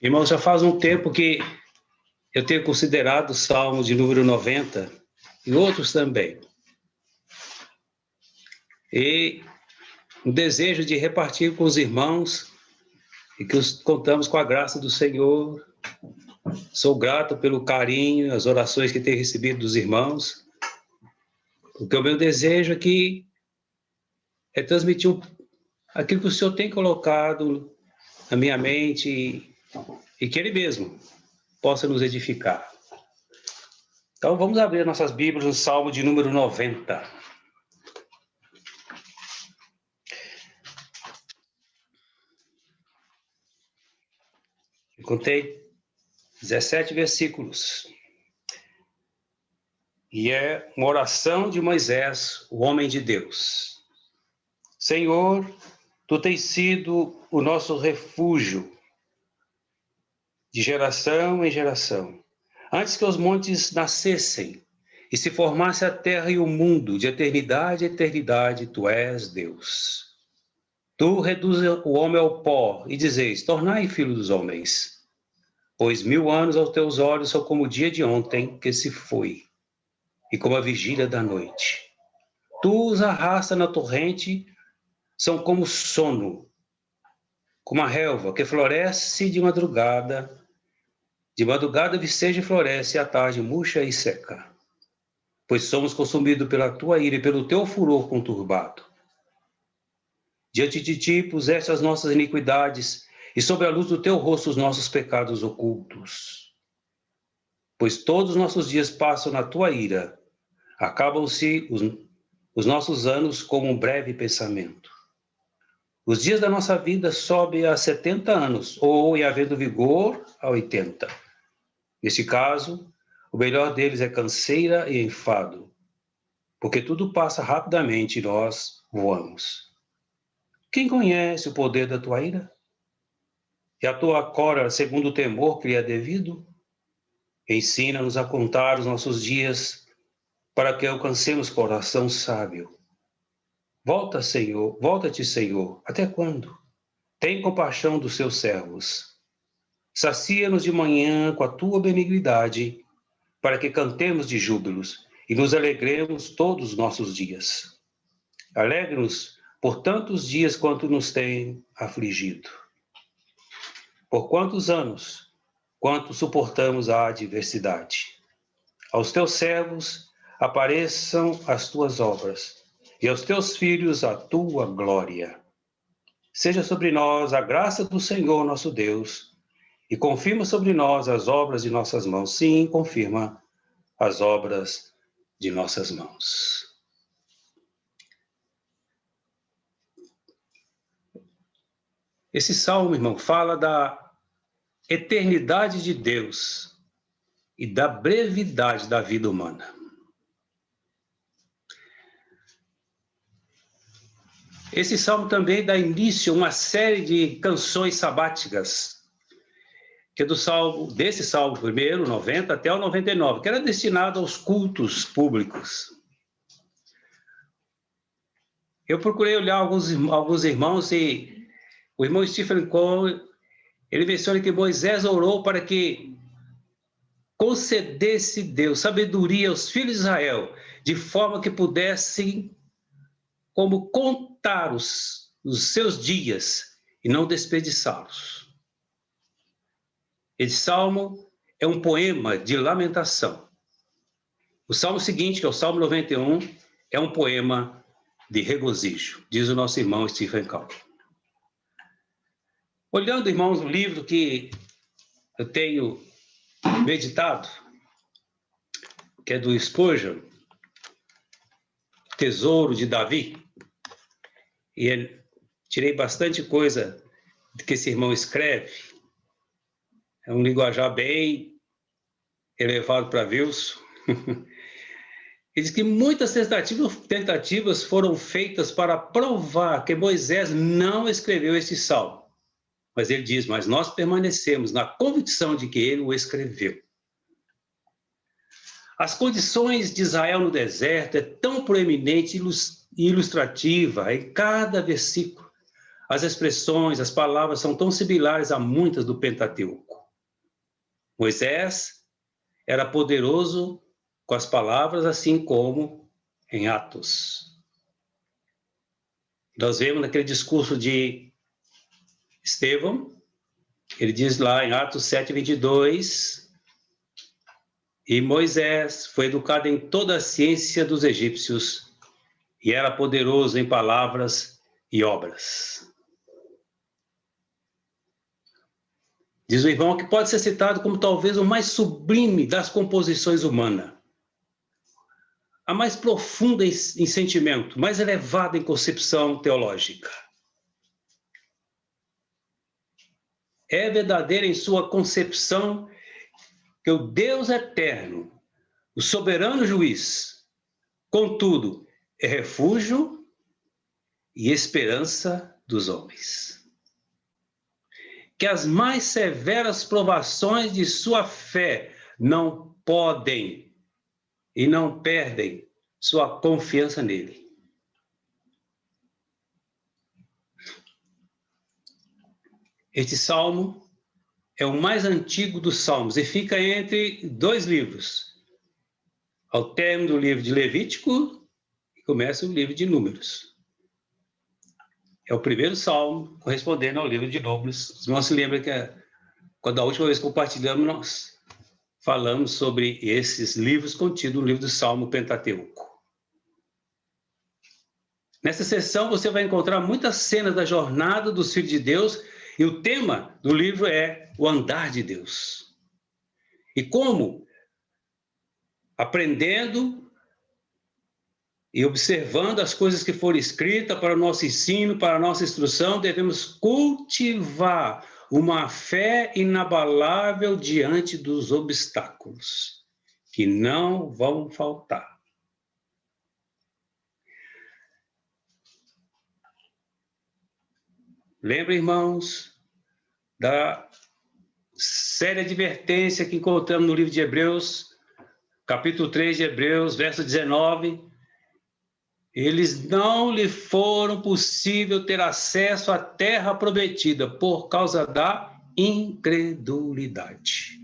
Irmão, já faz um tempo que eu tenho considerado o Salmo de número 90 e outros também. E um desejo de repartir com os irmãos e que contamos com a graça do Senhor. Sou grato pelo carinho, as orações que tenho recebido dos irmãos, porque o meu desejo aqui é transmitir aquilo que o Senhor tem colocado na minha mente e que Ele mesmo possa nos edificar. Então vamos abrir nossas Bíblias no Salmo de número 90. Eu contei 17 versículos. E é uma oração de Moisés, o homem de Deus. Senhor, Tu tens sido o nosso refúgio de geração em geração. Antes que os montes nascessem e se formasse a terra e o mundo, de eternidade a eternidade, Tu és Deus. Tu reduzes o homem ao pó e dizes, tornai filho dos homens. Pois 1000 anos aos teus olhos são como o dia de ontem que se foi, e como a vigília da noite. Tu os arrasta na torrente, são como sono, como a relva que floresce de madrugada viceja e floresce, e à tarde murcha e seca. Pois somos consumidos pela tua ira e pelo teu furor conturbado. Diante de ti puseste as nossas iniquidades, e sob a luz do teu rosto os nossos pecados ocultos. Pois todos os nossos dias passam na tua ira, acabam-se os nossos anos como um breve pensamento. Os dias da nossa vida sobem a 70 anos, ou, em havendo vigor, a 80. Neste caso, o melhor deles é canseira e enfado, porque tudo passa rapidamente e nós voamos. Quem conhece o poder da tua ira? E a tua cólera segundo o temor que lhe é devido? Ensina-nos a contar os nossos dias, para que alcancemos coração sábio. Volta-te, Senhor, até quando? Tem compaixão dos seus servos. Sacia-nos de manhã com a tua benignidade, para que cantemos de júbilos e nos alegremos todos os nossos dias. Alegre-nos por tantos dias quanto nos tem afligido. Por quantos anos, quanto suportamos a adversidade. Aos teus servos apareçam as tuas obras, e aos teus filhos a tua glória. Seja sobre nós a graça do Senhor nosso Deus, e confirma sobre nós as obras de nossas mãos. Sim, confirma as obras de nossas mãos. Esse salmo, irmão, fala da eternidade de Deus e da brevidade da vida humana. Esse salmo também dá início a uma série de canções sabáticas, que é desse salmo primeiro, 90, até o 99, que era destinado aos cultos públicos. Eu procurei olhar alguns irmãos e o irmão Stephen Cole, ele menciona que Moisés orou para que concedesse Deus sabedoria aos filhos de Israel, de forma que pudessem como contar os seus dias e não desperdiçá-los. Esse salmo é um poema de lamentação. O salmo seguinte, que é o Salmo 91, é um poema de regozijo, diz o nosso irmão Stephen Cole. Olhando, irmãos, o livro que eu tenho meditado, que é do Spurgeon, Tesouro de Davi, e tirei bastante coisa que esse irmão escreve. É um linguajar bem elevado para Wilson. Ele diz que muitas tentativas foram feitas para provar que Moisés não escreveu este salmo. Mas ele diz, mas nós permanecemos na convicção de que ele o escreveu. As condições de Israel no deserto é tão proeminente e ilustrativa em cada versículo. As expressões, as palavras são tão similares a muitas do Pentateuco. Moisés era poderoso com as palavras, assim como em Atos. Nós vemos naquele discurso de Estevão, ele diz lá em Atos 7:22, e Moisés foi educado em toda a ciência dos egípcios e era poderoso em palavras e obras. Diz o irmão que pode ser citado como talvez o mais sublime das composições humanas, a mais profunda em sentimento, mais elevada em concepção teológica. É verdadeira em sua concepção que o Deus eterno, o soberano juiz, contudo, é refúgio e esperança dos homens. Que as mais severas provações de sua fé não podem e não perdem sua confiança nele. Este salmo é o mais antigo dos salmos e fica entre dois livros. Ao término do livro de Levítico, começa o livro de Números. É o primeiro salmo correspondendo ao livro de Números. Não se lembra que quando a última vez que compartilhamos, nós falamos sobre esses livros contidos no livro do Salmo Pentateuco. Nessa sessão você vai encontrar muitas cenas da jornada dos filhos de Deus e o tema do livro é o andar de Deus. E como, aprendendo e observando as coisas que foram escritas para o nosso ensino, para a nossa instrução, devemos cultivar uma fé inabalável diante dos obstáculos, que não vão faltar. Lembra, irmãos, da séria advertência que encontramos no livro de Hebreus, capítulo 3 de Hebreus, verso 19. Eles não lhe foram possível ter acesso à terra prometida por causa da incredulidade.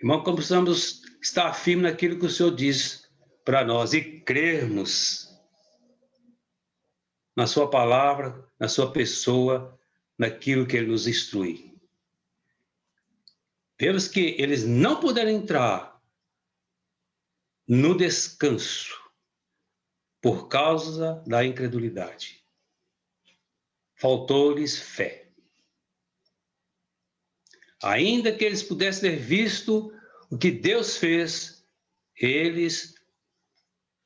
Irmão, como precisamos estar firmes naquilo que o Senhor diz para nós e crermos na sua palavra, na sua pessoa, naquilo que ele nos instrui. Vemos que eles não puderam entrar no descanso por causa da incredulidade. Faltou-lhes fé. Ainda que eles pudessem ter visto o que Deus fez, eles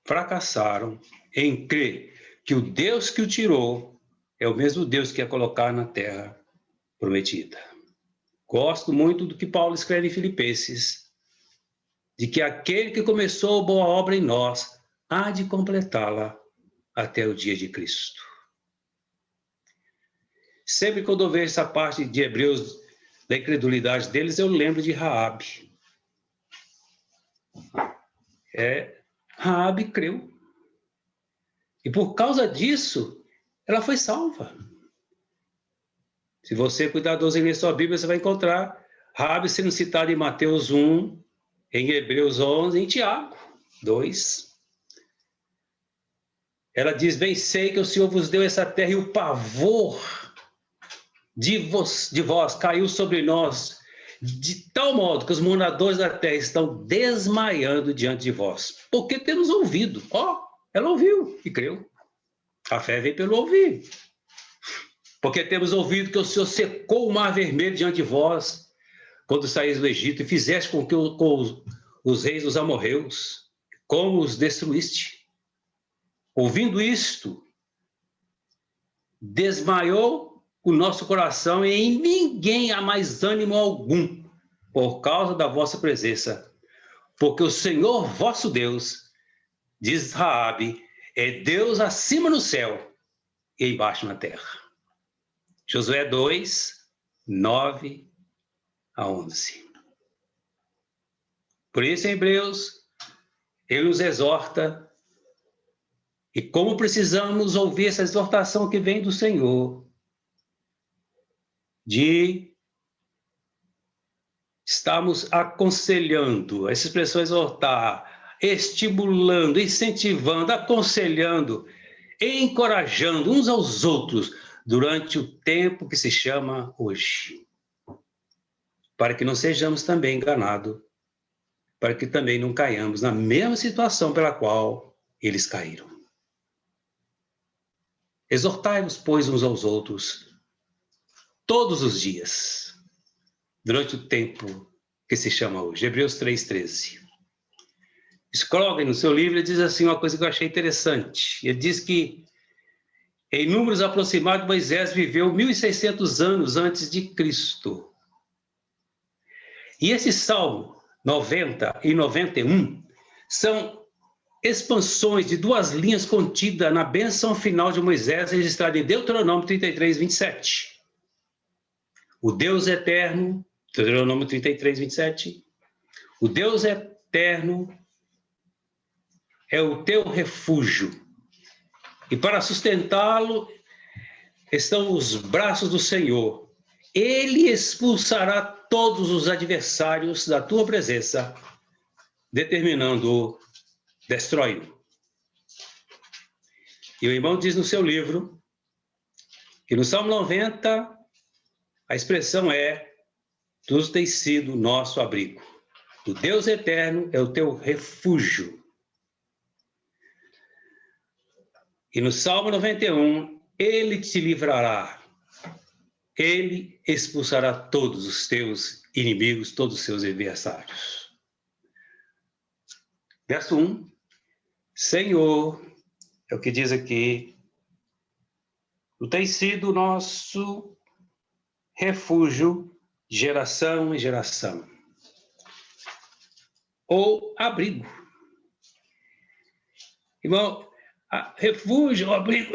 fracassaram em crer que o Deus que o tirou é o mesmo Deus que ia colocar na terra prometida. Gosto muito do que Paulo escreve em Filipenses, de que aquele que começou a boa obra em nós há de completá-la até o dia de Cristo. Sempre quando eu vejo essa parte de Hebreus, da incredulidade deles, eu lembro de Raabe. Raabe creu. E por causa disso, ela foi salva. Se você cuidadoso em ler sua Bíblia, você vai encontrar Raabe sendo citada em Mateus 1, em Hebreus 11, em Tiago 2. Ela diz: bem sei que o Senhor vos deu essa terra e o pavor de vós caiu sobre nós, de tal modo que os moradores da terra estão desmaiando diante de vós. Porque temos ouvido. Ela ouviu e creu. A fé vem pelo ouvir. Porque temos ouvido que o Senhor secou o mar vermelho diante de vós, quando saíste do Egito, e fizeste com que os reis dos amorreus, como os destruíste. Ouvindo isto, desmaiou o nosso coração e em ninguém há mais ânimo algum, por causa da vossa presença. Porque o Senhor vosso Deus, diz Raabe, é Deus acima no céu e embaixo na terra. Josué 2, 9 a 11. Por isso, em Hebreus, ele nos exorta, e como precisamos ouvir essa exortação que vem do Senhor, de estamos aconselhando, essa expressão exortar, estimulando, incentivando, aconselhando, encorajando uns aos outros durante o tempo que se chama hoje. Para que não sejamos também enganados, para que também não caiamos na mesma situação pela qual eles caíram. Exortai-vos, pois, uns aos outros, todos os dias, durante o tempo que se chama hoje. Hebreus 3,13. Scroggin, no seu livro, ele diz assim uma coisa que eu achei interessante. Ele diz que, em números aproximados, Moisés viveu 1.600 anos antes de Cristo. E esse Salmo 90 e 91 são expansões de duas linhas contidas na bênção final de Moisés, registrada em Deuteronômio 33, 27. O Deus eterno, Deuteronômio 33, 27. O Deus eterno é o teu refúgio, e para sustentá-lo estão os braços do Senhor. Ele expulsará todos os adversários da tua presença, determinando-o, destrói-o. E o irmão diz no seu livro que no Salmo 90 a expressão é: tu tens sido nosso abrigo. O Deus eterno é o teu refúgio. E no Salmo 91, ele te livrará. Ele expulsará todos os teus inimigos, todos os seus adversários. Verso 1. Senhor, é o que diz aqui, tu tens sido nosso refúgio de geração em geração. Ou abrigo. Irmão, refúgio, abrigo,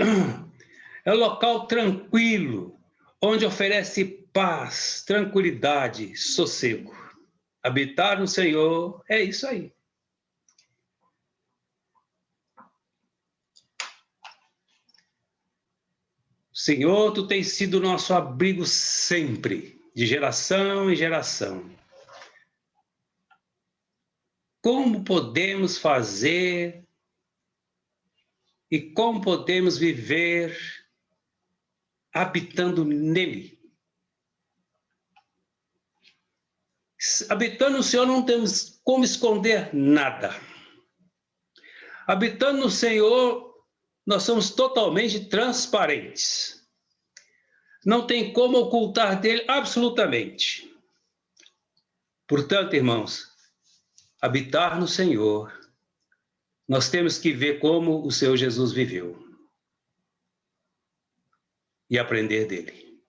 é um local tranquilo, onde oferece paz, tranquilidade, sossego. Habitar no Senhor é isso aí. Senhor, tu tens sido nosso abrigo sempre, de geração em geração. Como podemos fazer e como podemos viver habitando nele? Habitando no Senhor não temos como esconder nada. Habitando no Senhor, nós somos totalmente transparentes. Não tem como ocultar dele absolutamente. Portanto, irmãos, habitar no Senhor, nós temos que ver como o Senhor Jesus viveu e aprender dele.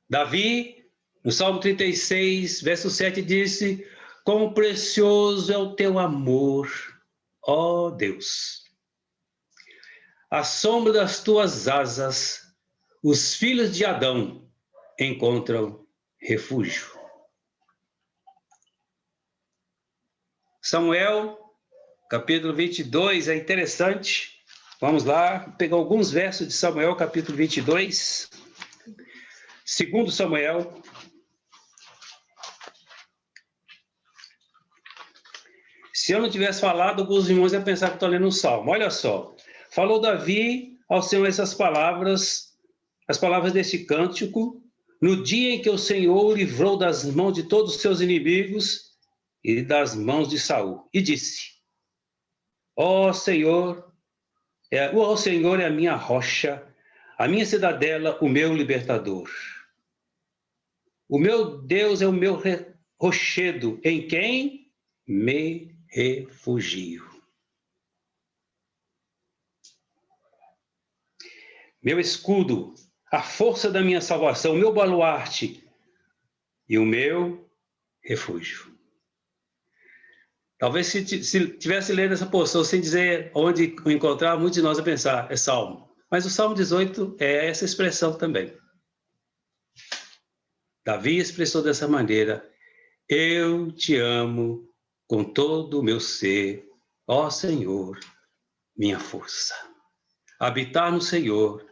Davi, no Salmo 36, verso 7, disse: quão precioso é o teu amor, ó Deus. À sombra das tuas asas, os filhos de Adão encontram refúgio. Samuel, capítulo 22, é interessante. Vamos lá, pegar alguns versos de Samuel, capítulo 22. Segundo Samuel. Se eu não tivesse falado, alguns irmãos iam pensar que estou lendo um salmo. Olha só. Falou Davi ao Senhor essas palavras, as palavras deste cântico, no dia em que o Senhor o livrou das mãos de todos os seus inimigos e das mãos de Saul. E disse: ó Senhor é a minha rocha, a minha cidadela, o meu libertador. O meu Deus é o meu rochedo, em quem me refugio. Meu escudo, a força da minha salvação, o meu baluarte e o meu refúgio. Talvez se tivesse lendo essa porção sem dizer onde o encontrar, muitos de nós iam pensar, é Salmo. Mas o Salmo 18 é essa expressão também. Davi expressou dessa maneira: eu te amo com todo o meu ser, ó Senhor, minha força. Habitar no Senhor,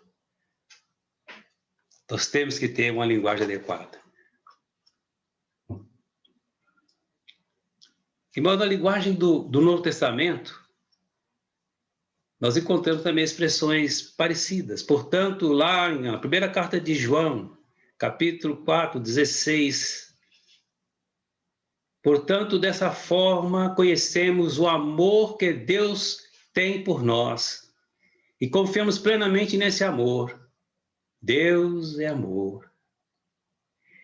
nós temos que ter uma linguagem adequada. Irmão, na linguagem do Novo Testamento, nós encontramos também expressões parecidas. Portanto, lá na primeira carta de João, capítulo 4, 16, portanto, dessa forma conhecemos o amor que Deus tem por nós e confiamos plenamente nesse amor. Deus é amor.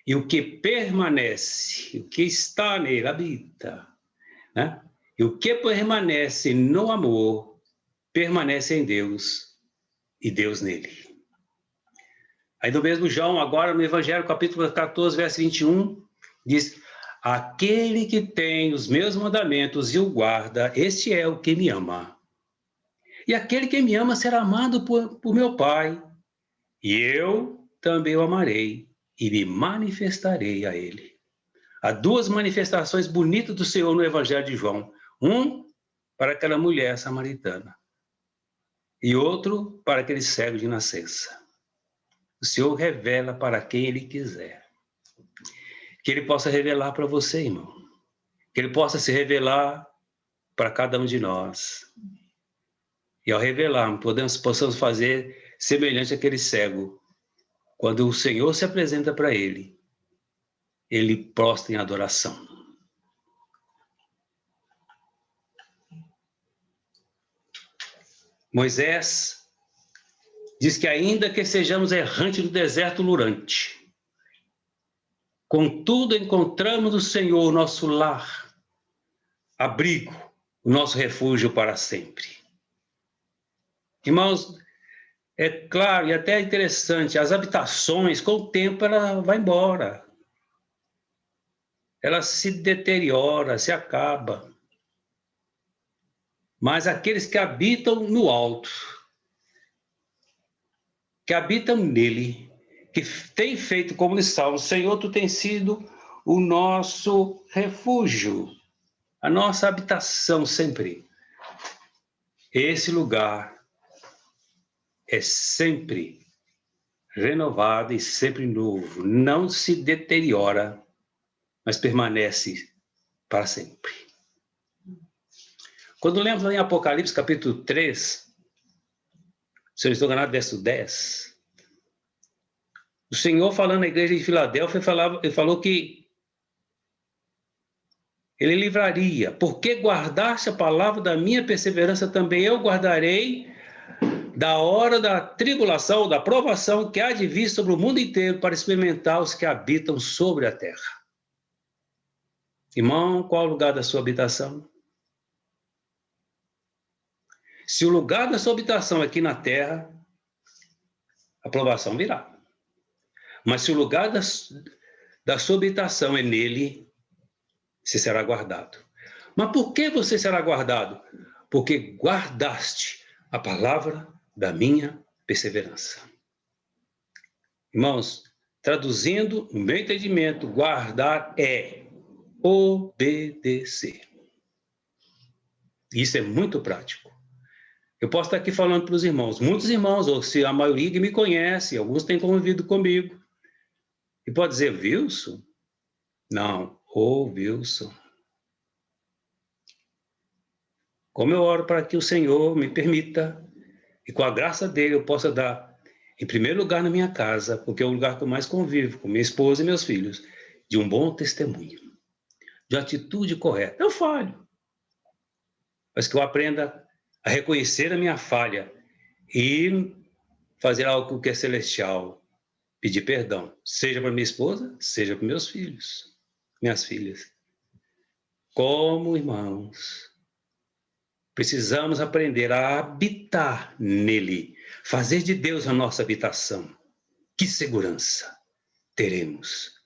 E o que permanece, o que está nele, habita, né? E o que permanece no amor, permanece em Deus e Deus nele. Aí no mesmo João, agora no Evangelho, capítulo 14, verso 21, diz: aquele que tem os meus mandamentos e o guarda, este é o que me ama. E aquele que me ama será amado por meu Pai, e eu também o amarei e me manifestarei a ele. Há duas manifestações bonitas do Senhor no Evangelho de João. Um para aquela mulher samaritana e outro para aquele cego de nascença. O Senhor revela para quem Ele quiser. Que Ele possa revelar para você, irmão. Que Ele possa se revelar para cada um de nós. E ao revelar, possamos fazer semelhante àquele cego. Quando o Senhor se apresenta para ele, ele prostra em adoração. Moisés diz que ainda que sejamos errantes no deserto lurante, contudo encontramos no Senhor nosso lar, abrigo, o nosso refúgio para sempre. Irmãos, é claro e até interessante, as habitações, com o tempo, ela vai embora. Ela se deteriora, se acaba. Mas aqueles que habitam no alto, que habitam nele, que têm feito como eles salmos, Senhor, tu tens sido o nosso refúgio, a nossa habitação sempre. Esse lugar é sempre renovado e sempre novo, não se deteriora, mas permanece para sempre. Quando lemos lá em Apocalipse, capítulo 3, se eu não estou enganado, verso 10, o Senhor falando na igreja de Filadélfia, ele falou que ele livraria, porque guardaste a palavra da minha perseverança, também eu guardarei da hora da tribulação, da provação que há de vir sobre o mundo inteiro para experimentar os que habitam sobre a terra. Irmão, qual é o lugar da sua habitação? Se o lugar da sua habitação é aqui na terra, a provação virá. Mas se o lugar da sua habitação é nele, você será guardado. Mas por que você será guardado? Porque guardaste a palavra da minha perseverança. Irmãos, traduzindo o meu entendimento, guardar é obedecer. Isso é muito prático. Eu posso estar aqui falando para os irmãos, muitos irmãos, ou se a maioria que me conhece, alguns têm convivido comigo, e pode dizer, Wilson? Não, Wilson. Como eu oro para que o Senhor me permita, e com a graça dele eu possa dar, em primeiro lugar na minha casa, porque é o lugar que eu mais convivo, com minha esposa e meus filhos, de um bom testemunho, de atitude correta. Eu falho, mas que eu aprenda a reconhecer a minha falha e fazer algo que é celestial, pedir perdão, seja para minha esposa, seja para meus filhos, minhas filhas. Como irmãos, precisamos aprender a habitar nele, fazer de Deus a nossa habitação. Que segurança teremos.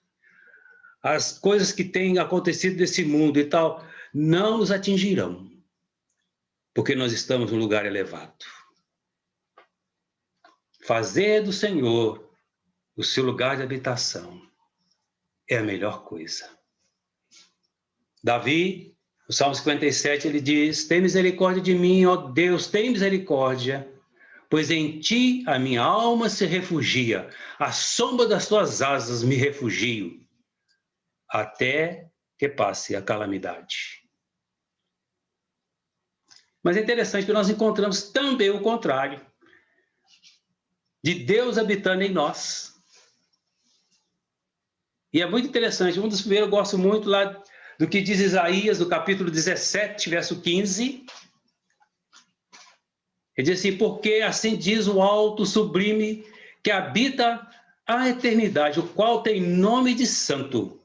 As coisas que têm acontecido nesse mundo e tal, não nos atingirão, porque nós estamos num lugar elevado. Fazer do Senhor o seu lugar de habitação é a melhor coisa. Davi, no Salmo 57, ele diz, tem misericórdia de mim, ó Deus, tem misericórdia, pois em ti a minha alma se refugia, à sombra das tuas asas me refugio, até que passe a calamidade. Mas é interessante que nós encontramos também o contrário, de Deus habitando em nós. E é muito interessante, um dos primeiros eu gosto muito lá do que diz Isaías, no capítulo 17, verso 15. Ele diz assim, porque assim diz o alto sublime que habita a eternidade, o qual tem nome de santo.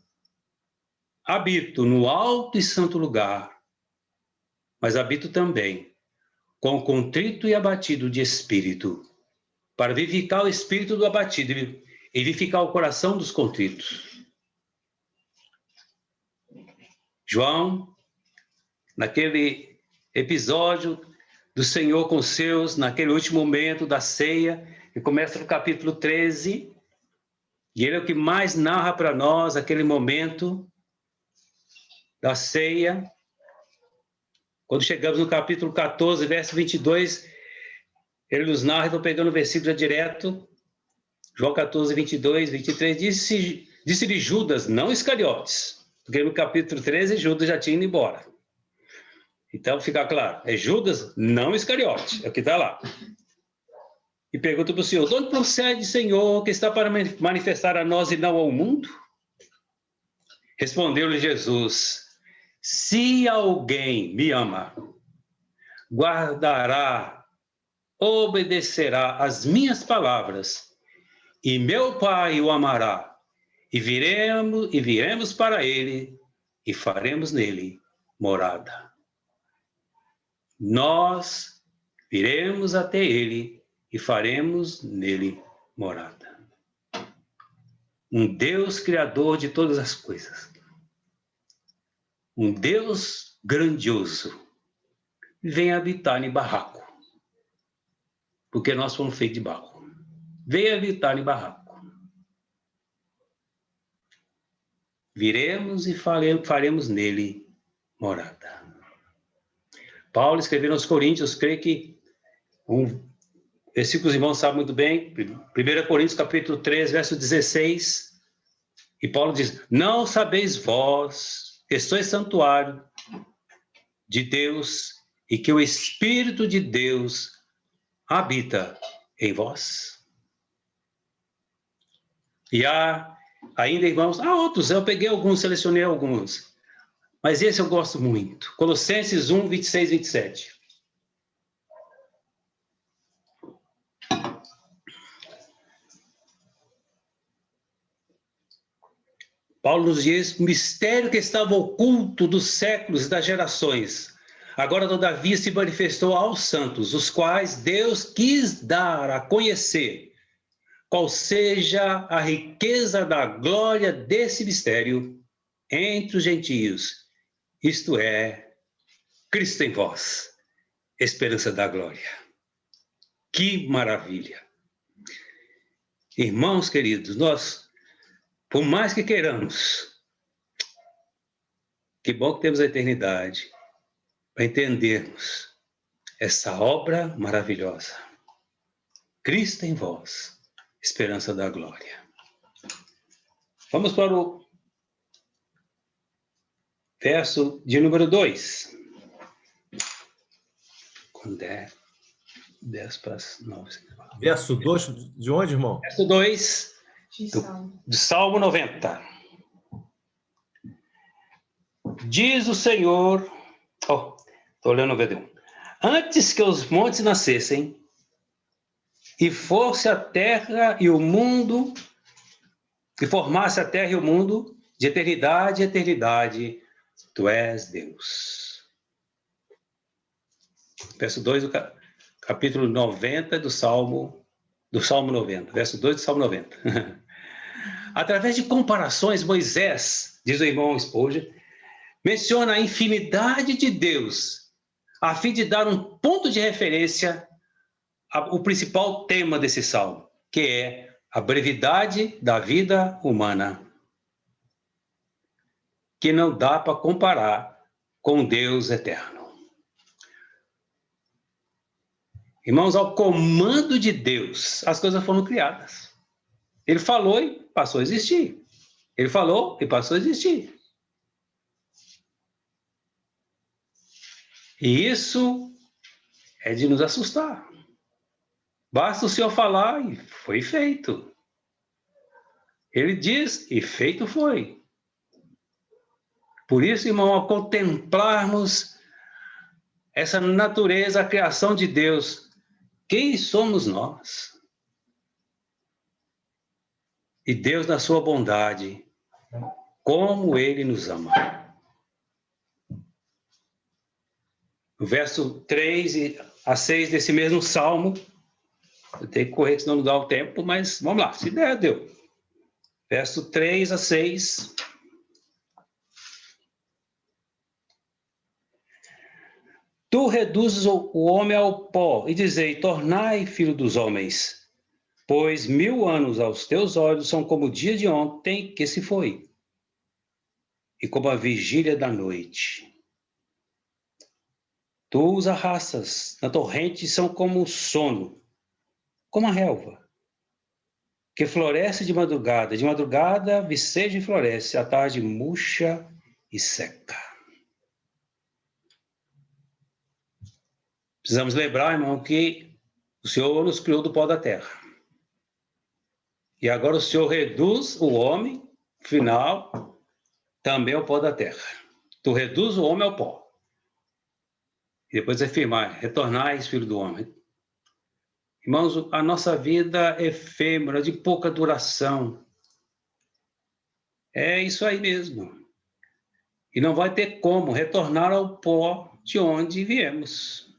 Habito no alto e santo lugar, mas habito também com o contrito e abatido de espírito, para vivificar o espírito do abatido e vivificar o coração dos contritos. João, naquele episódio do Senhor com os seus, naquele último momento da ceia, que começa no capítulo 13, e ele é o que mais narra para nós aquele momento da ceia. Quando chegamos no capítulo 14, verso 22, ele nos narra, estou pegando o versículo já direto, João 14, 22, 23, disse-lhe Judas, não Iscariotes, porque no capítulo 13 Judas já tinha ido embora. Então, fica claro, é Judas, não Iscariotes, é o que está lá. E pergunta para o Senhor, de onde procede, Senhor, que está para manifestar a nós e não ao mundo? Respondeu-lhe Jesus, se alguém me ama, guardará, obedecerá às minhas palavras, e meu Pai o amará, e viremos para ele, e faremos nele morada. Nós viremos até ele e faremos nele morada. Um Deus criador de todas as coisas. Um Deus grandioso vem habitar em barraco. Porque nós fomos feitos de barro. Vem habitar em barraco. Viremos e faremos nele morada. Paulo escreveu aos Coríntios, creio que versículo que os irmãos sabem muito bem, 1 Coríntios capítulo 3, verso 16, e Paulo diz, não sabeis vós que sois santuário de Deus e que o Espírito de Deus habita em vós? E há ainda, irmãos, há outros, eu peguei alguns, selecionei alguns, mas esse eu gosto muito. Colossenses 1, 26, 27. Paulo nos diz, o mistério que estava oculto dos séculos e das gerações, agora todavia se manifestou aos santos, os quais Deus quis dar a conhecer, qual seja a riqueza da glória desse mistério entre os gentios, isto é, Cristo em vós, esperança da glória. Que maravilha! Irmãos queridos, nós, por mais que queiramos, que bom que temos a eternidade, para entendermos essa obra maravilhosa. Cristo em vós, esperança da glória. Vamos para o verso de número 2. Quando é 10 para as 9. Verso 2, de onde, irmão? Verso 2 do Salmo 90. Diz o Senhor, estou olhando o VD1. Antes que os montes nascessem, e fosse a terra e o mundo, e formasse a terra e o mundo, de eternidade a eternidade, tu és Deus. Verso 2 do capítulo 90 do Salmo 90. Verso 2 do Salmo 90. Através de comparações, Moisés, diz o irmão Spurgeon, menciona a infinidade de Deus, a fim de dar um ponto de referência ao principal tema desse salmo, que é a brevidade da vida humana, que não dá para comparar com Deus eterno. Irmãos, ao comando de Deus, as coisas foram criadas. Ele falou e passou a existir. Ele falou e passou a existir. E isso é de nos assustar. Basta o Senhor falar e foi feito. Ele diz e feito foi. Por isso, irmão, ao contemplarmos essa natureza, a criação de Deus, quem somos nós? E Deus, na sua bondade, como Ele nos ama. No verso 3 a 6 desse mesmo Salmo, eu tenho que correr, senão não dá o tempo, mas vamos lá, se der, deu. Verso 3 a 6. Tu reduzes o homem ao pó, e dizei, tornai filho dos homens, pois 1000 anos aos teus olhos são como o dia de ontem que se foi, e como a vigília da noite. Tu os arrastas na torrente, são como o sono, como a relva, que floresce de madrugada viceja e floresce, à tarde murcha e seca. Precisamos lembrar, irmão, que o Senhor nos criou do pó da terra. E agora o Senhor reduz o homem, final, também ao pó da terra. Tu reduz o homem ao pó. E depois afirmar, retornais, filho do homem. Irmãos, a nossa vida é efêmera, de pouca duração. É isso aí mesmo. E não vai ter como retornar ao pó de onde viemos.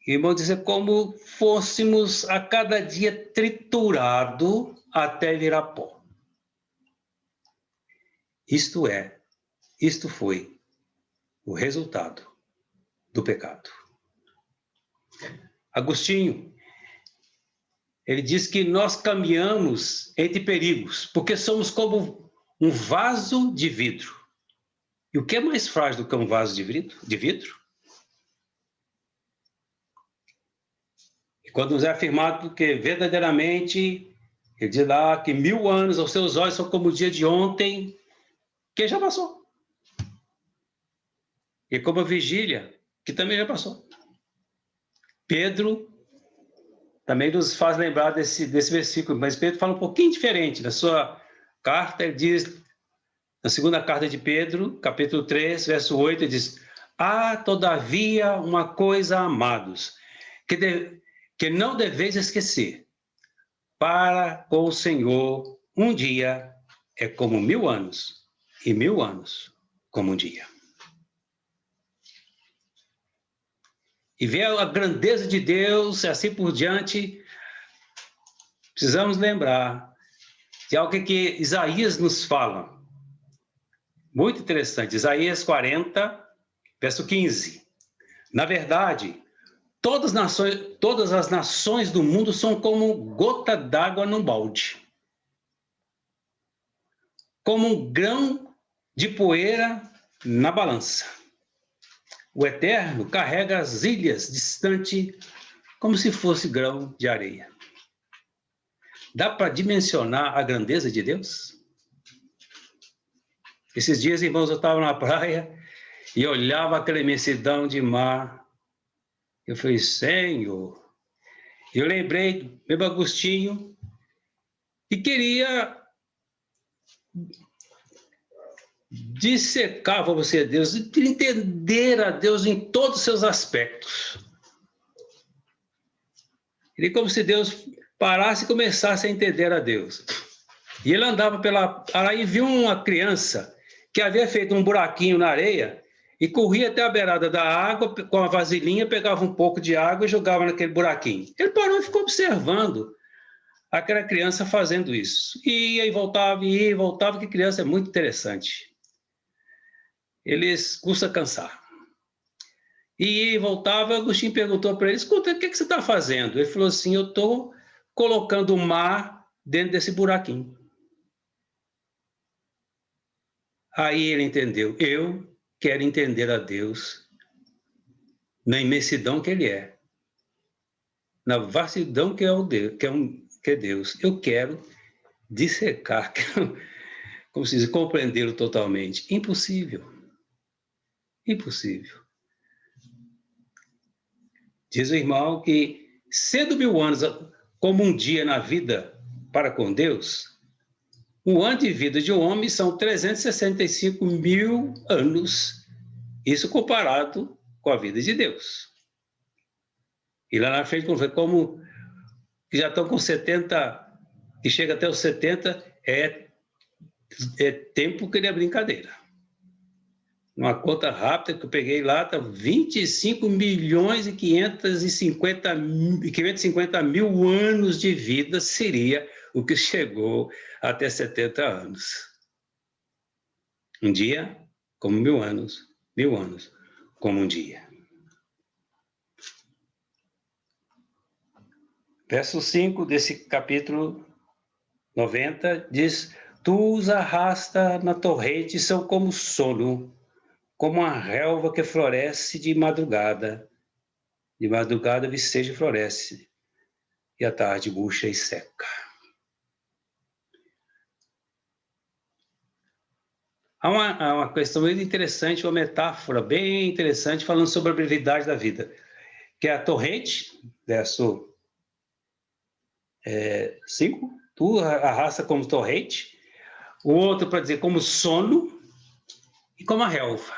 Irmão, dizer como fôssemos a cada dia triturado até virar pó. Isto foi o resultado do pecado. Agostinho, ele diz que nós caminhamos entre perigos, porque somos como um vaso de vidro. E o que é mais frágil do que um vaso de vidro? E quando nos é afirmado que verdadeiramente, ele diz lá que 1000 anos aos seus olhos são como o dia de ontem, que já passou. E como a vigília, que também já passou. Pedro também nos faz lembrar desse versículo, mas Pedro fala um pouquinho diferente. Na sua carta, ele diz, na segunda carta de Pedro, capítulo 3, verso 8, ele diz, há todavia uma coisa, amados, que não deveis esquecer. Para com o Senhor, um dia é como 1000 anos, e 1000 anos como um dia. E ver a grandeza de Deus, e assim por diante, precisamos lembrar de algo que Isaías nos fala. Muito interessante, Isaías 40, verso 15. Na verdade, todas as nações do mundo são como gota d'água num balde. Como um grão de poeira na balança. O Eterno carrega as ilhas distante como se fosse grão de areia. Dá para dimensionar a grandeza de Deus? Esses dias, irmãos, eu estava na praia e olhava aquela imensidão de mar. Eu falei, Senhor. Eu lembrei do meu Agostinho e queria dissecar para você Deus, entender a Deus em todos os seus aspectos. Ele como se Deus parasse e começasse a entender a Deus. E ele andava pela área e viu uma criança que havia feito um buraquinho na areia e corria até a beirada da água com a vasilhinha, pegava um pouco de água e jogava naquele buraquinho. Ele parou e ficou observando aquela criança fazendo isso. Ia e voltava, que criança é muito interessante. Eles custa cansar. E voltava, Agostinho perguntou para ele, escuta, o que você está fazendo? Ele falou assim, eu estou colocando o mar dentro desse buraquinho. Aí ele entendeu, eu quero entender a Deus na imensidão que ele é, na vastidão que é Deus. Eu quero dissecar, como se diz, compreendê-lo totalmente. Impossível. Impossível. Diz o irmão que, sendo 1000 anos como um dia na vida para com Deus, um ano de vida de um homem são 365 mil anos, isso comparado com a vida de Deus. E lá na frente, como que já estão com 70, que chega até os 70, é tempo que ele é brincadeira. Uma conta rápida que eu peguei lá, tá 25 milhões e 550 mil anos de vida seria o que chegou até 70 anos. Um dia como 1000 anos, 1000 anos como um dia. Verso 5 desse capítulo 90 diz: Tu os arrasta na torrente, são como sono, como a relva que floresce de madrugada viceja e floresce, e à tarde murcha e seca. Há uma questão muito interessante, uma metáfora bem interessante, falando sobre a brevidade da vida, que é a torrente, verso 5, tu arrasta como torrente, o outro para dizer como sono e como a relva,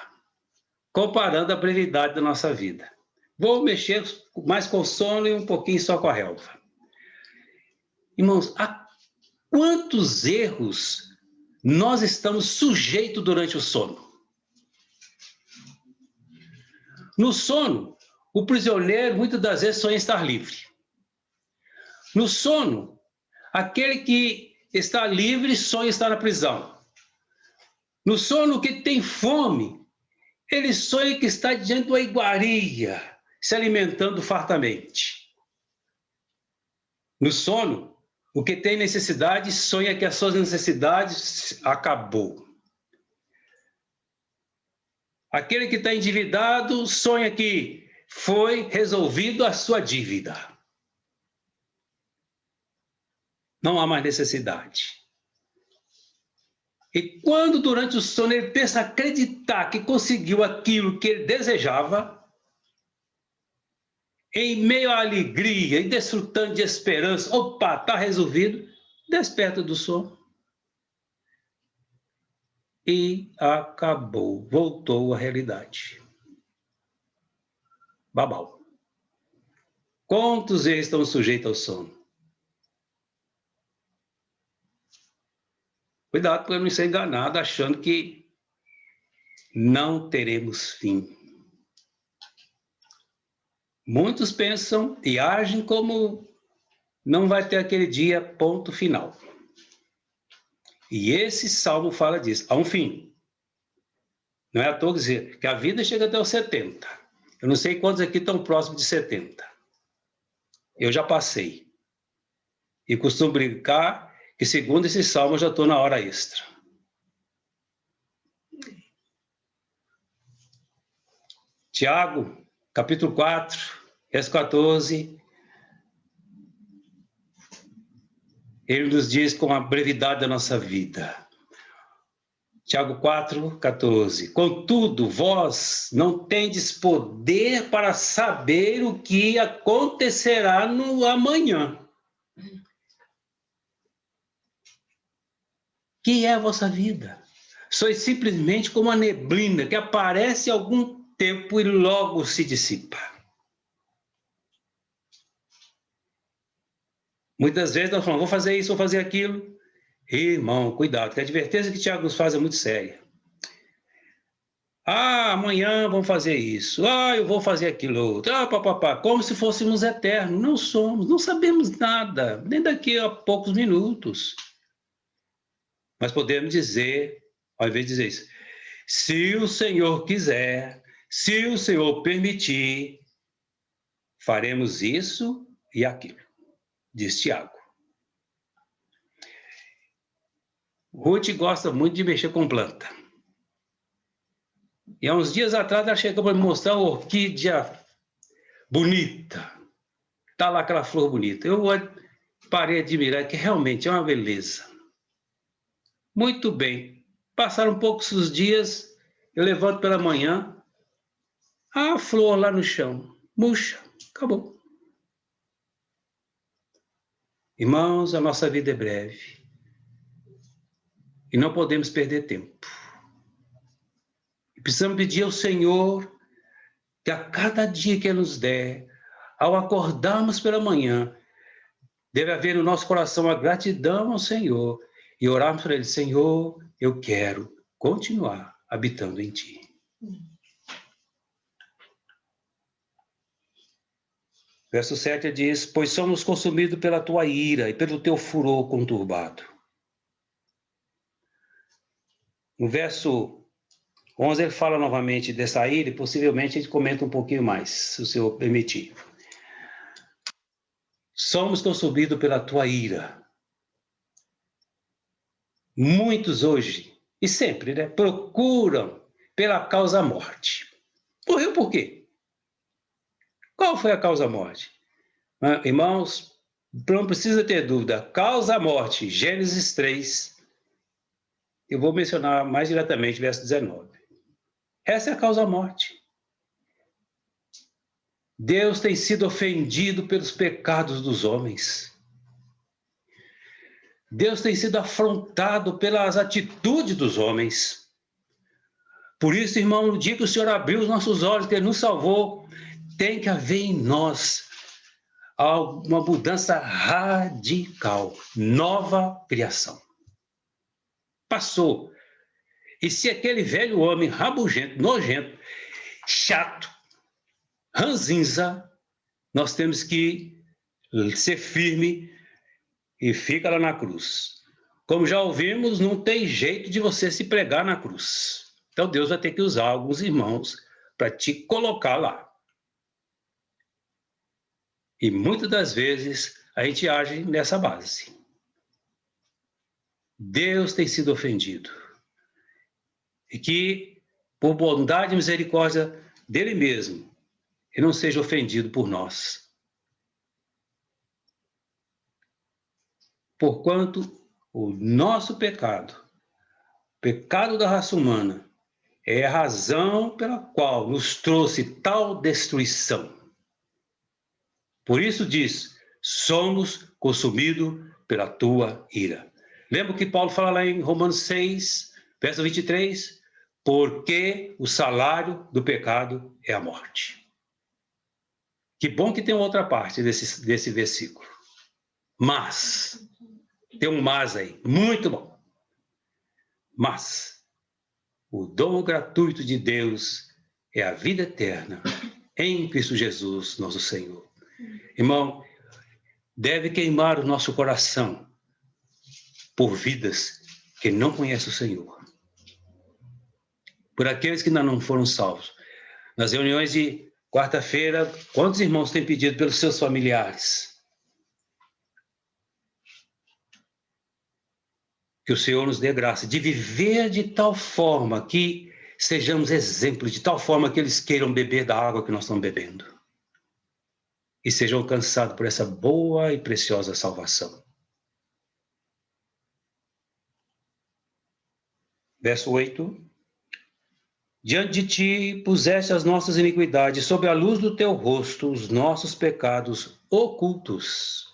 comparando a brevidade da nossa vida. Vou mexer mais com o sono e um pouquinho só com a relva. Irmãos, a quantos erros nós estamos sujeitos durante o sono? No sono, o prisioneiro muitas das vezes sonha estar livre. No sono, aquele que está livre sonha estar na prisão. No sono, o que tem fome, ele sonha que está diante de uma iguaria, se alimentando fartamente. No sono, o que tem necessidade sonha que as suas necessidades acabou. Aquele que está endividado sonha que foi resolvido a sua dívida. Não há mais necessidade. E quando durante o sono ele pensa acreditar que conseguiu aquilo que ele desejava, em meio à alegria e desfrutando de esperança, opa, está resolvido, desperta do sono. E acabou, voltou à realidade. Babau. Quantos eles estão sujeitos ao sono? Cuidado para não ser enganado achando que não teremos fim. Muitos pensam e agem como não vai ter aquele dia, ponto final. E esse salmo fala disso, há um fim. Não é à toa dizer que a vida chega até os 70. Eu não sei quantos aqui estão próximos de 70. Eu já passei. E costumo brincar que, segundo esse salmo, eu já estou na hora extra. Tiago, capítulo 4, verso 14. Ele nos diz com a brevidade da nossa vida. Tiago 4, 14. Contudo, vós não tendes poder para saber o que acontecerá no amanhã. Que é a vossa vida? Sois simplesmente como a neblina que aparece algum tempo e logo se dissipa. Muitas vezes nós falamos, vou fazer isso, vou fazer aquilo. Irmão, cuidado, que a advertência que Tiago nos faz é muito séria. Ah, amanhã vamos fazer isso. Ah, eu vou fazer aquilo outro. Ah, papapá, como se fôssemos eternos. Não somos, não sabemos nada, nem daqui a poucos minutos. Mas podemos dizer, ao invés de dizer isso, se o Senhor quiser, se o Senhor permitir, faremos isso e aquilo, diz Tiago. Ruth gosta muito de mexer com planta. E há uns dias atrás ela chegou para me mostrar uma orquídea bonita. Está lá aquela flor bonita. Eu parei de admirar que realmente é uma beleza. Muito bem. Passaram poucos os dias, eu levanto pela manhã, a flor lá no chão, murcha, Acabou. Irmãos, a nossa vida é breve. E não podemos perder tempo. E precisamos pedir ao Senhor que a cada dia que Ele nos der, ao acordarmos pela manhã, deve haver no nosso coração a gratidão ao Senhor e orarmos para Ele: Senhor, eu quero continuar habitando em Ti. Verso 7 diz: pois somos consumidos pela Tua ira e pelo Teu furor conturbado. No verso 11 ele fala novamente dessa ira e possivelmente a gente comenta um pouquinho mais, se o Senhor permitir. Somos consumidos pela Tua ira. Muitos hoje, e sempre, né, procuram pela causa morte. Morreu por quê? Qual foi a causa morte? Irmãos, não precisa ter dúvida. Causa morte, Gênesis 3. Eu vou mencionar mais diretamente, verso 19. Essa é a causa morte. Deus tem sido ofendido pelos pecados dos homens. Deus tem sido afrontado pelas atitudes dos homens. Por isso, irmão, no dia que o Senhor abriu os nossos olhos, que Ele nos salvou, tem que haver em nós uma mudança radical, nova criação. Passou. E se aquele velho homem rabugento, nojento, chato, ranzinza, nós temos que ser firme e fica lá na cruz. Como já ouvimos, não tem jeito de você se pregar na cruz. Então Deus vai ter que usar alguns irmãos para te colocar lá. E muitas das vezes a gente age nessa base. Deus tem sido ofendido. E que, por bondade e misericórdia dele mesmo, ele não seja ofendido por nós. Porquanto o nosso pecado, o pecado da raça humana, é a razão pela qual nos trouxe tal destruição. Por isso diz, somos consumidos pela tua ira. Lembra que Paulo fala lá em Romanos 6, verso 23? Porque o salário do pecado é a morte. Que bom que tem outra parte desse versículo. Mas, tem um mas aí, muito bom. Mas, o dom gratuito de Deus é a vida eterna em Cristo Jesus, nosso Senhor. Irmão, deve queimar o nosso coração por vidas que não conhecem o Senhor. Por aqueles que ainda não foram salvos. Nas reuniões de quarta-feira, quantos irmãos têm pedido pelos seus familiares? Que o Senhor nos dê graça de viver de tal forma que sejamos exemplos, de tal forma que eles queiram beber da água que nós estamos bebendo. E sejam alcançados por essa boa e preciosa salvação. Verso 8. Diante de ti puseste as nossas iniquidades, sob a luz do teu rosto, os nossos pecados ocultos.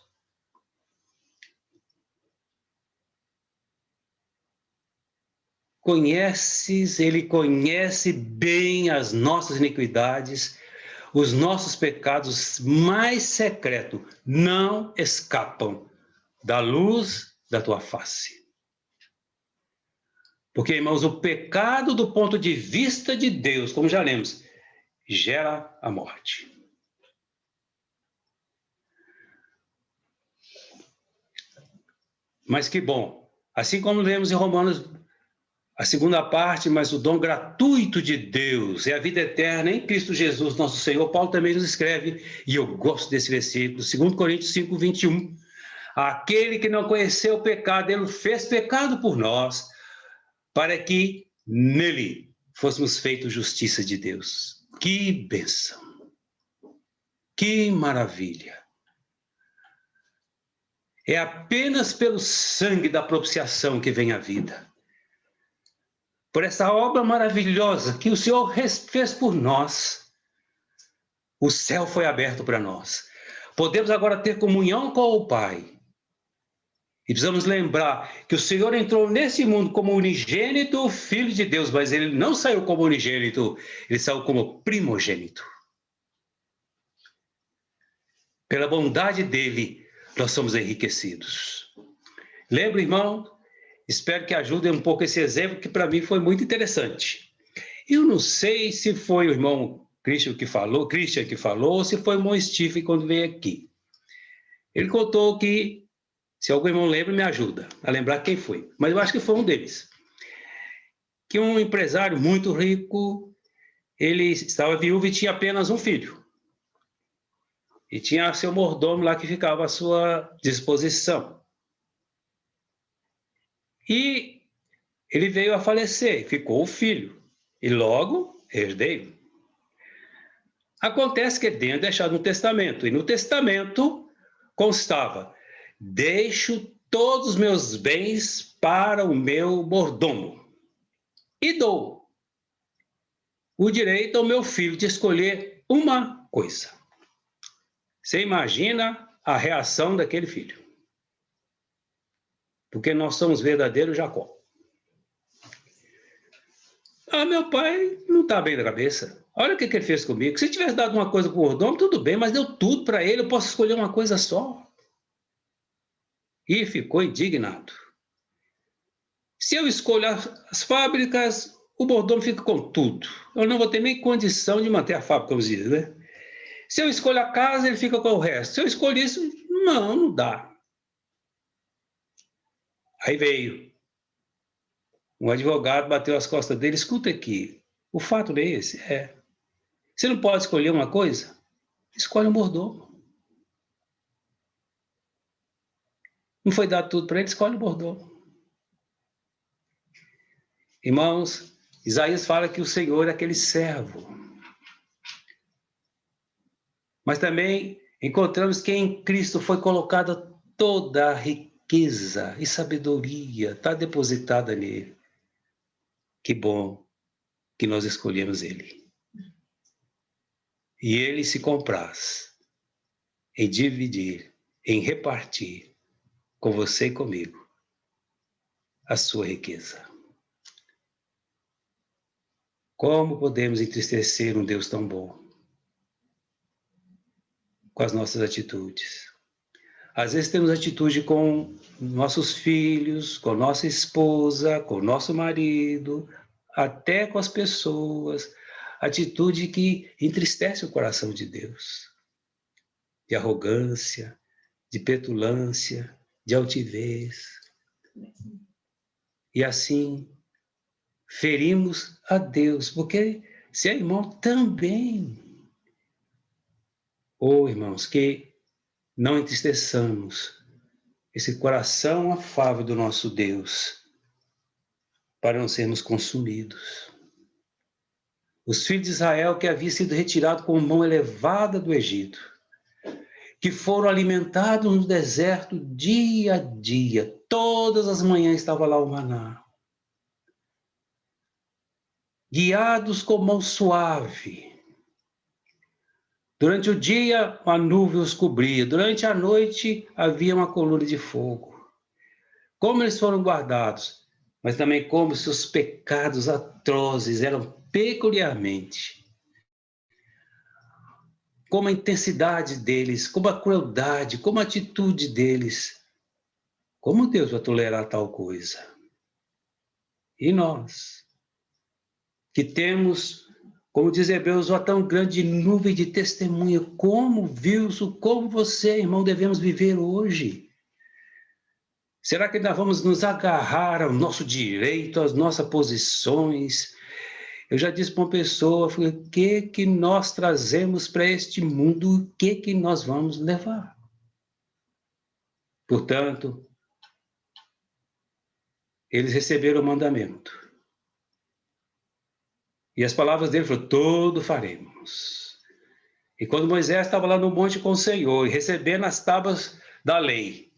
Ele conhece bem as nossas iniquidades, os nossos pecados mais secretos não escapam da luz da tua face. Porque, irmãos, o pecado do ponto de vista de Deus, como já lemos, gera a morte. Mas que bom, assim como lemos em Romanos, a segunda parte, mas o dom gratuito de Deus é a vida eterna em Cristo Jesus, nosso Senhor. Paulo também nos escreve, e eu gosto desse versículo, 2 Coríntios 5, 21. Aquele que não conheceu o pecado, ele fez pecado por nós, para que nele fôssemos feitos justiça de Deus. Que bênção! Que maravilha! É apenas pelo sangue da propiciação que vem a vida. Por essa obra maravilhosa que o Senhor fez por nós. O céu foi aberto para nós. Podemos agora ter comunhão com o Pai. E precisamos lembrar que o Senhor entrou nesse mundo como unigênito Filho de Deus, mas ele não saiu como unigênito, ele saiu como primogênito. Pela bondade dele, nós somos enriquecidos. Lembra, irmão? Espero que ajude um pouco esse exemplo, que para mim foi muito interessante. Eu não sei se foi o irmão Christian que falou, ou se foi o irmão Stephen quando veio aqui. Ele contou que, se algum irmão lembra, me ajuda a lembrar quem foi. Mas eu acho que foi um deles. Que um empresário muito rico, ele estava viúvo e tinha apenas um filho. E tinha seu mordomo lá que ficava à sua disposição. E ele veio a falecer, ficou o filho. E logo, herdeiro. Acontece que ele tinha deixado um testamento. E no testamento constava: deixo todos os meus bens para o meu mordomo. E dou o direito ao meu filho de escolher uma coisa. Você imagina a reação daquele filho. Porque nós somos verdadeiros Jacó. Ah, meu pai não está bem da cabeça. Olha o que ele fez comigo. Se tivesse dado uma coisa para o mordomo, tudo bem, mas deu tudo para ele, eu posso escolher uma coisa só. E ficou indignado. Se eu escolho as fábricas, o mordomo fica com tudo. Eu não vou ter nem condição de manter a fábrica, como diz, né? Se eu escolho a casa, ele fica com o resto. Se eu escolho isso, não dá. Aí veio um advogado, bateu as costas dele: escuta aqui, o fato não é esse? É. Você não pode escolher uma coisa? Escolhe um mordomo. Não foi dado tudo para ele? Escolhe um mordomo. Irmãos, Isaías fala que o Senhor é aquele servo. Mas também encontramos que em Cristo foi colocada toda a riqueza e sabedoria, está depositada nele. Que bom que nós escolhemos ele. E ele se compraz em dividir, em repartir com você e comigo a sua riqueza. Como podemos entristecer um Deus tão bom com as nossas atitudes? Às vezes temos atitude com nossos filhos, com nossa esposa, com nosso marido, até com as pessoas, atitude que entristece o coração de Deus, de arrogância, de petulância, de altivez. E assim ferimos a Deus, porque se é irmão também. Irmãos, que não entristeçamos esse coração afável do nosso Deus, para não sermos consumidos. Os filhos de Israel, que haviam sido retirados com mão elevada do Egito, que foram alimentados no deserto dia a dia, todas as manhãs estava lá o maná, guiados com mão suave. Durante o dia, a nuvem os cobria. Durante a noite, havia uma coluna de fogo. Como eles foram guardados, mas também como seus pecados atrozes eram peculiarmente. Como a intensidade deles, como a crueldade, como a atitude deles. Como Deus vai tolerar tal coisa? E nós, que temos, como diz Hebreus, uma tão grande nuvem de testemunha, como Wilson, como você, irmão, devemos viver hoje? Será que nós vamos nos agarrar ao nosso direito, às nossas posições? Eu já disse para uma pessoa, falei, o que nós trazemos para este mundo, o que nós vamos levar? Portanto, eles receberam o mandamento. E as palavras dele foram: tudo faremos. E quando Moisés estava lá no monte com o Senhor, e recebendo as tábuas da lei,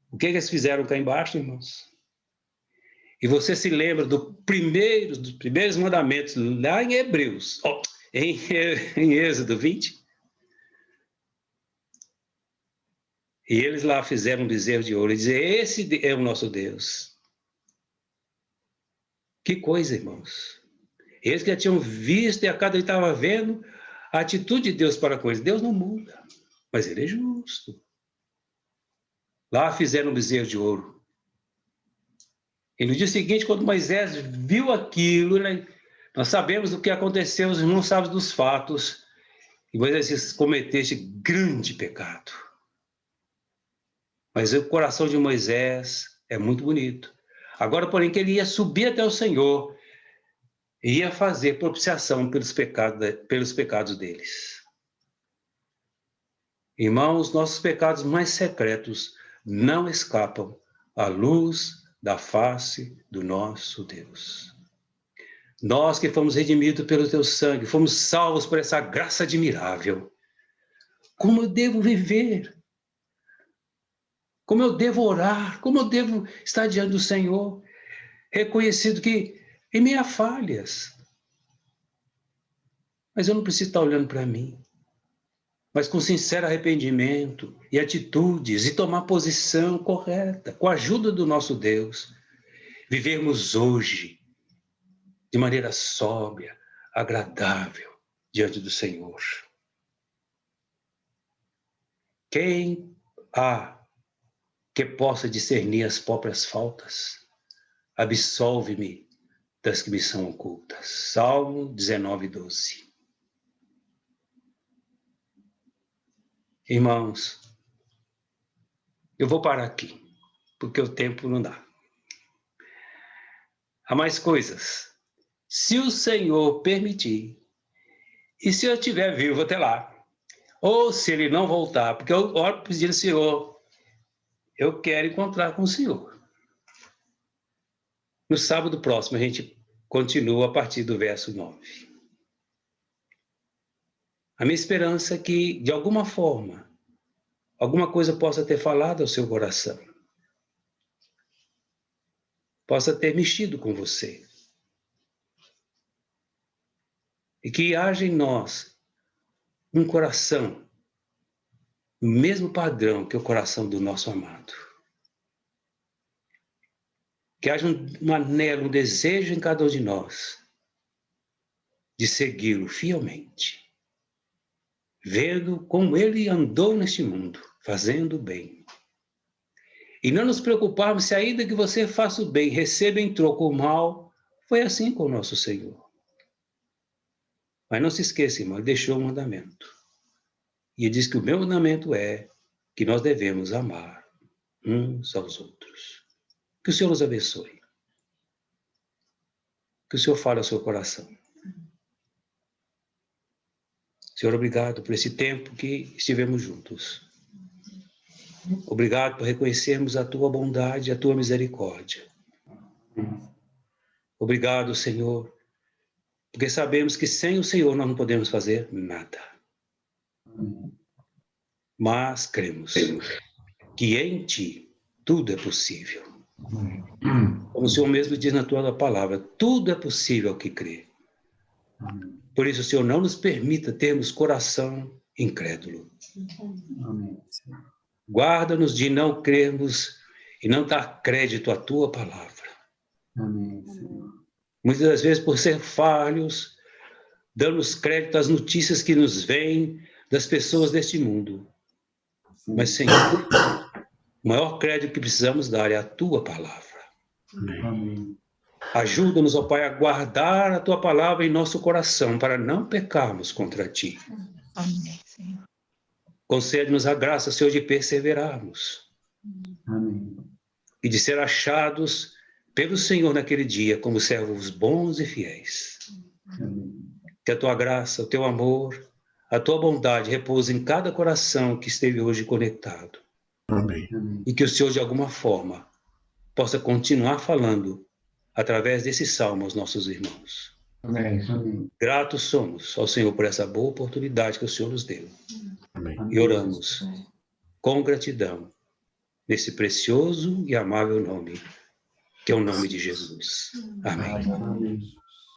o que eles fizeram cá embaixo, irmãos? E você se lembra dos primeiros mandamentos, lá em Hebreus. em Êxodo 20. E eles lá fizeram um bezerro de ouro e dizer, esse é o nosso Deus. Que coisa, irmãos. Eles que já tinham visto e a cada ele estava vendo a atitude de Deus para com eles. Deus não muda, mas ele é justo. Lá fizeram um bezerro de ouro. E no dia seguinte, quando Moisés viu aquilo, né, nós sabemos do que aconteceu, os irmãos sabem dos fatos, e Moisés cometeu este grande pecado. Mas o coração de Moisés é muito bonito. Agora, porém, que ele ia subir até o Senhor, e ia fazer propiciação pelos pecados deles. Irmãos, nossos pecados mais secretos não escapam à luz da face do nosso Deus. Nós que fomos redimidos pelo teu sangue, fomos salvos por essa graça admirável. Como eu devo viver? Como eu devo orar? Como eu devo estar diante do Senhor? Reconhecido que em minhas falhas. Mas eu não preciso estar olhando para mim. Mas com sincero arrependimento e atitudes e tomar posição correta, com a ajuda do nosso Deus, vivermos hoje de maneira sóbria, agradável diante do Senhor. Quem há que possa discernir as próprias faltas? Absolve-me das que me são ocultas. Salmo 19, 12. Irmãos, eu vou parar aqui, porque o tempo não dá. Há mais coisas. Se o Senhor permitir, e se eu estiver vivo até lá, ou se ele não voltar, porque eu oro pedir ao Senhor, eu quero encontrar com o Senhor. No sábado próximo, a gente continua a partir do verso 9. A minha esperança é que, de alguma forma, alguma coisa possa ter falado ao seu coração. Possa ter mexido com você. E que haja em nós um coração, o mesmo padrão que o coração do nosso amado. Que haja um anelo, um desejo em cada um de nós de segui-lo fielmente, vendo como ele andou neste mundo, fazendo o bem. E não nos preocuparmos se ainda que você faça o bem, receba em troco o mal, foi assim com o nosso Senhor. Mas não se esqueça, irmão, ele deixou um mandamento. E ele diz que o meu mandamento é que nós devemos amar uns aos outros. Que o Senhor nos abençoe. Que o Senhor fale ao seu coração. Senhor, obrigado por esse tempo que estivemos juntos. Obrigado por reconhecermos a tua bondade, a tua misericórdia. Obrigado, Senhor, porque sabemos que sem o Senhor nós não podemos fazer nada. Mas cremos que em ti tudo é possível. Como o Senhor mesmo diz na tua palavra, tudo é possível ao que crê. Por isso, Senhor, não nos permita termos coração incrédulo. Guarda-nos de não crermos e não dar crédito à tua palavra. Muitas das vezes, por ser falhos, damos crédito às notícias que nos vêm das pessoas deste mundo. Mas, Senhor, o maior crédito que precisamos dar é a tua palavra. Ajuda-nos, ó Pai, a guardar a tua palavra em nosso coração para não pecarmos contra ti. Amém, Senhor. Concede-nos a graça, Senhor, de perseverarmos. Amém. E de ser achados pelo Senhor naquele dia como servos bons e fiéis. Amém. Que a tua graça, o teu amor, a tua bondade repouse em cada coração que esteve hoje conectado. Amém. E que o Senhor, de alguma forma, possa continuar falando através desse salmo aos nossos irmãos. Amém. Gratos somos ao Senhor por essa boa oportunidade que o Senhor nos deu. Amém. E oramos com gratidão nesse precioso e amável nome, que é o nome de Jesus. Amém. Amém.